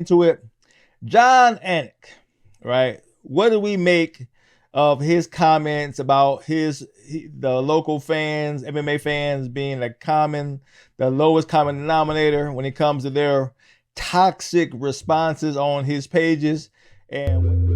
Into it. Jon Anik, right? What do we make of his comments about the local fans, MMA fans being the lowest common denominator when it comes to their toxic responses on his pages? And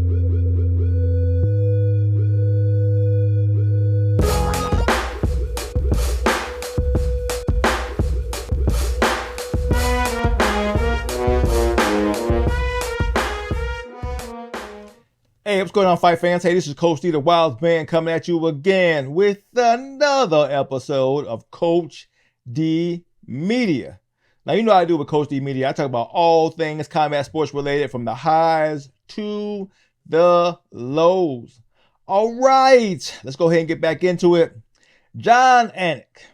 hey, what's going on, fight fans? Hey, this is Coach D, the Wild Man, coming at you again with another episode of Coach D Media. Now, you know how I do with Coach D Media. I talk about all things combat sports related, from the highs to the lows. All right, let's go ahead and get back into it. Jon Anik,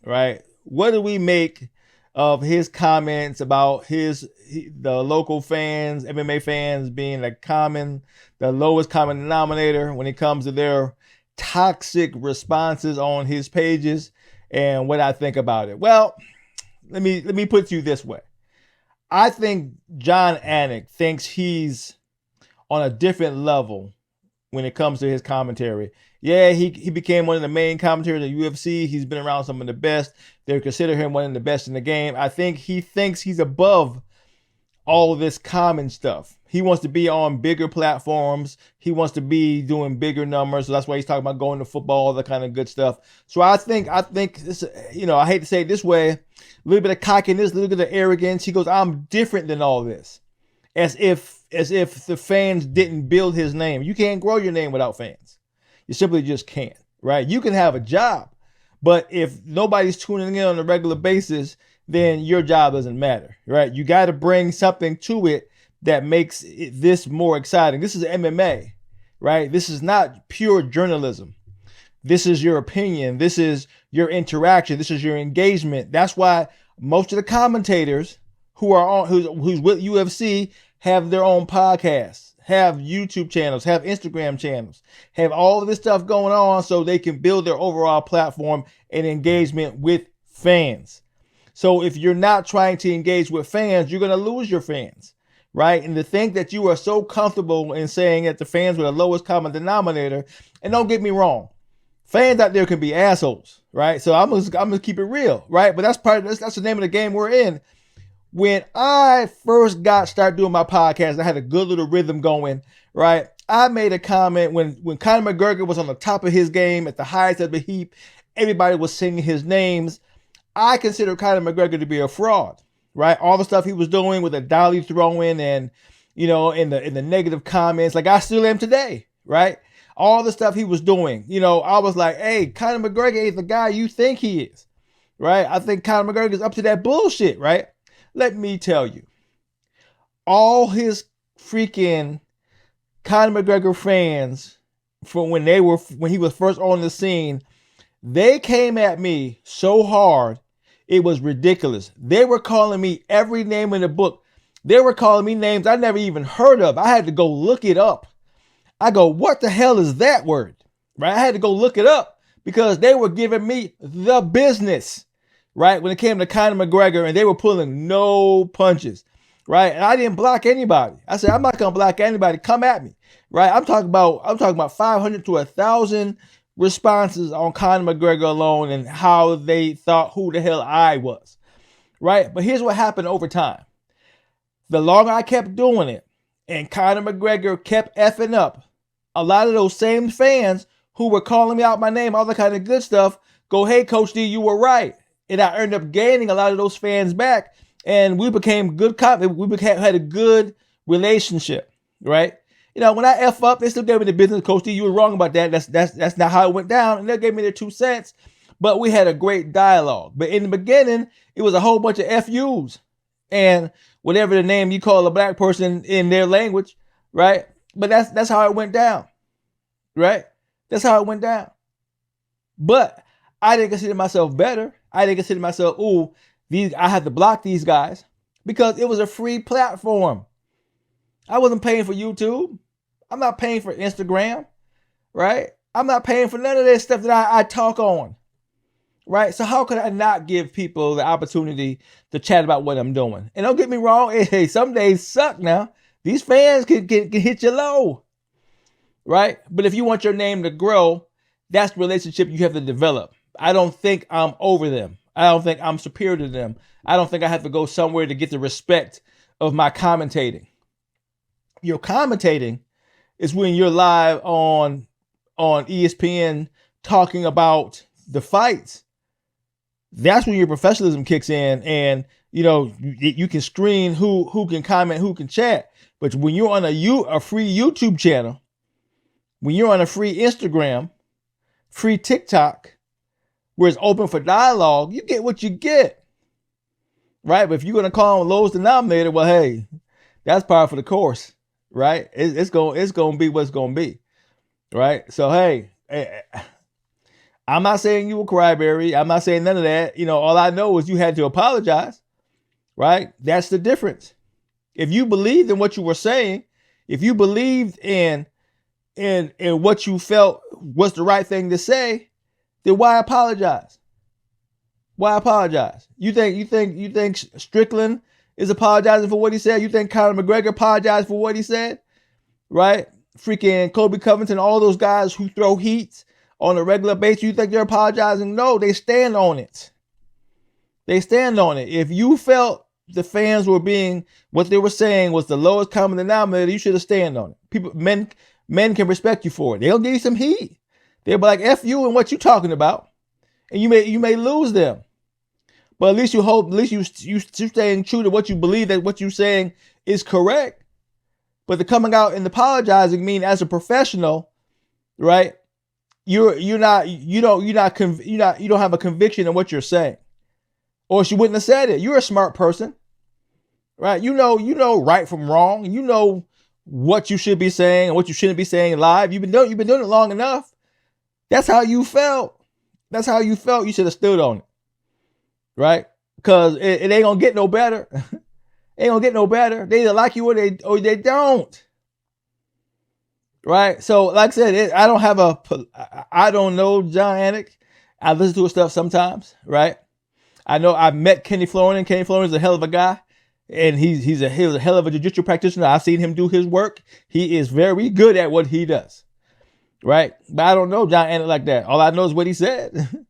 right? What do we make of his comments about the local fans, MMA fans being the lowest common denominator when it comes to their toxic responses on his pages, and what I think about it? Well, let me put it to you this way. I think Jon Anik thinks he's on a different level when it comes to his commentary. Yeah, he became one of the main commentators of the UFC. He's been around some of the best. They consider him one of the best in the game. I think he thinks he's above all this common stuff. He wants to be on bigger platforms. He wants to be doing bigger numbers. So that's why he's talking about going to football, all that kind of good stuff. So I think this, I hate to say it this way, a little bit of cockiness, a little bit of arrogance. He goes, I'm different than all this. As if the fans didn't build his name. You can't grow your name without fans. You simply just can't, right? You can have a job, but if nobody's tuning in on a regular basis, then your job doesn't matter, right? You got to bring something to it that makes this more exciting. This is MMA, right? This is not pure journalism. This is your opinion. This is your interaction. This is your engagement. That's why most of the commentators who's with UFC have their own podcasts, have YouTube channels, have Instagram channels, have all of this stuff going on so they can build their overall platform and engagement with fans. So if you're not trying to engage with fans, you're going to lose your fans, right? And to think that you are so comfortable in saying that the fans were the lowest common denominator, and don't get me wrong, fans out there can be assholes, right? So I'm gonna keep it real, right? But that's the name of the game we're in. When I first started doing my podcast, I had a good little rhythm going, right? I made a comment when Conor McGregor was on the top of his game, at the highest of the heap, everybody was singing his names. I consider Conor McGregor to be a fraud, right? All the stuff he was doing with the dolly throwing and, in the negative comments, like I still am today, right? All the stuff he was doing, I was like, hey, Conor McGregor ain't the guy you think he is, right? I think Conor McGregor is up to that bullshit, right? Let me tell you, all his freaking Conor McGregor fans from when he was first on the scene, they came at me so hard, it was ridiculous. They were calling me every name in the book. They were calling me names I never even heard of. I had to go look it up. I go, what the hell is that word? Right? I had to go look it up because they were giving me the business, right? When it came to Conor McGregor, and they were pulling no punches, right? And I didn't block anybody. I said, I'm not going to block anybody. Come at me, right? I'm talking about 500 to 1,000 responses on Conor McGregor alone and how they thought who the hell I was, right? But here's what happened over time. The longer I kept doing it and Conor McGregor kept effing up, a lot of those same fans who were calling me out my name, all that kind of good stuff, go, hey, Coach D, you were right. And I ended up gaining a lot of those fans back, and we became good had a good relationship, right? When I F up, they still gave me the business. Coach D, you were wrong about that. That's not how it went down. And they gave me their 2 cents, but we had a great dialogue. But in the beginning, it was a whole bunch of FUs and whatever the name you call a black person in their language, right? But that's how it went down, right? That's how it went down. But I didn't consider myself better. I didn't consider myself, I had to block these guys because it was a free platform. I wasn't paying for YouTube. I'm not paying for Instagram, right? I'm not paying for none of that stuff that I talk on. right? So how could I not give people the opportunity to chat about what I'm doing? And don't get me wrong, hey, some days suck now. These fans can hit you low, right? But if you want your name to grow, that's the relationship you have to develop. I don't think I'm over them. I don't think I'm superior to them. I don't think I have to go somewhere to get the respect of my commentating. Your commentating is when you're live on ESPN talking about the fights. That's when your professionalism kicks in, and you can screen who can comment, who can chat. But when you're on a free YouTube channel, when you're on a free Instagram, free TikTok, where it's open for dialogue, you get what you get, right? But if you're gonna call on lowest denominator, well, hey, that's par for the course, right? It's gonna be what's gonna be, right? So hey, I'm not saying you a crybaby. I'm not saying none of that. All I know is you had to apologize, right? That's the difference. If you believed in what you were saying, if you believed in what you felt was the right thing to say, then why apologize? Why apologize? You think Strickland is apologizing for what he said? You think Conor McGregor apologized for what he said? Right? Freaking Kobe Covington, all those guys who throw heat on a regular basis, you think they're apologizing? No, they stand on it. They stand on it. If you felt the fans were being, what they were saying was the lowest common denominator, you should have stand on it. Men can respect you for it. They'll give you some heat. They'll be like, F you and what you talking about. And you may lose them. But at least you staying true to what you believe, that what you're saying is correct. But the coming out and apologizing mean, as a professional, right? You don't have a conviction in what you're saying, or she wouldn't have said it. You're a smart person, right? You know right from wrong. You know what you should be saying and what you shouldn't be saying live. You've been doing it long enough. That's how you felt. That's how you felt. You should have stood on it, right? Because it ain't gonna get no better. Ain't gonna get no better. They either like you or they don't. Right? So, like I said, I don't know Jon Anik. I listen to his stuff sometimes, right? I know I've met Kenny Florian. Kenny Florian is a hell of a guy. And he was a hell of a jiu-jitsu practitioner. I've seen him do his work. He is very good at what he does. Right? But I don't know Jon Anik like that. All I know is what he said.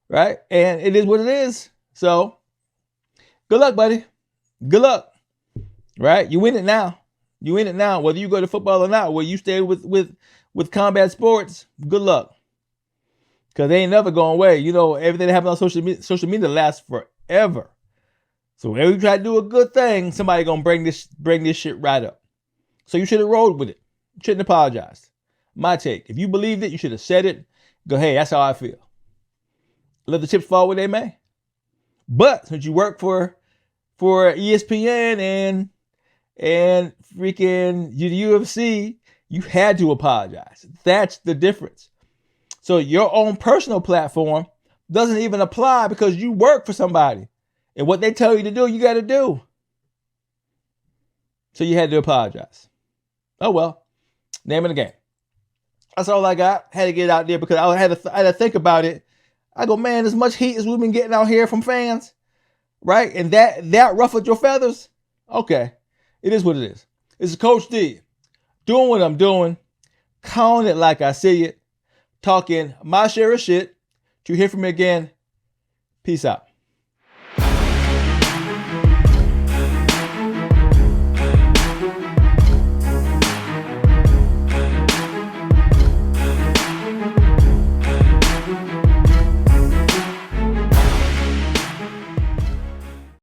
Right? And it is what it is. So, good luck, buddy. Good luck. Right? You win it now. You in it now, whether you go to football or not, where you stay with combat sports, good luck. Because they ain't never going away. Everything that happens on social media lasts forever. So whenever you try to do a good thing, somebody gonna bring this shit right up. So you should have rolled with it. You shouldn't apologize. My take. If you believed it, you should have said it. Go, hey, that's how I feel. Let the chips fall where they may. But since you work for ESPN and freaking the UFC, you had to apologize. That's the difference. So your own personal platform doesn't even apply because you work for somebody. And what they tell you to do, you got to do. So you had to apologize. Oh, well. Name of the game. That's all I got. Had to get it out there because I had to think about it. I go, man, as much heat as we've been getting out here from fans, right? And that ruffled your feathers? Okay. It is what it is. This is Coach D, doing what I'm doing, calling it like I see it, talking my share of shit. To hear from me again, peace out.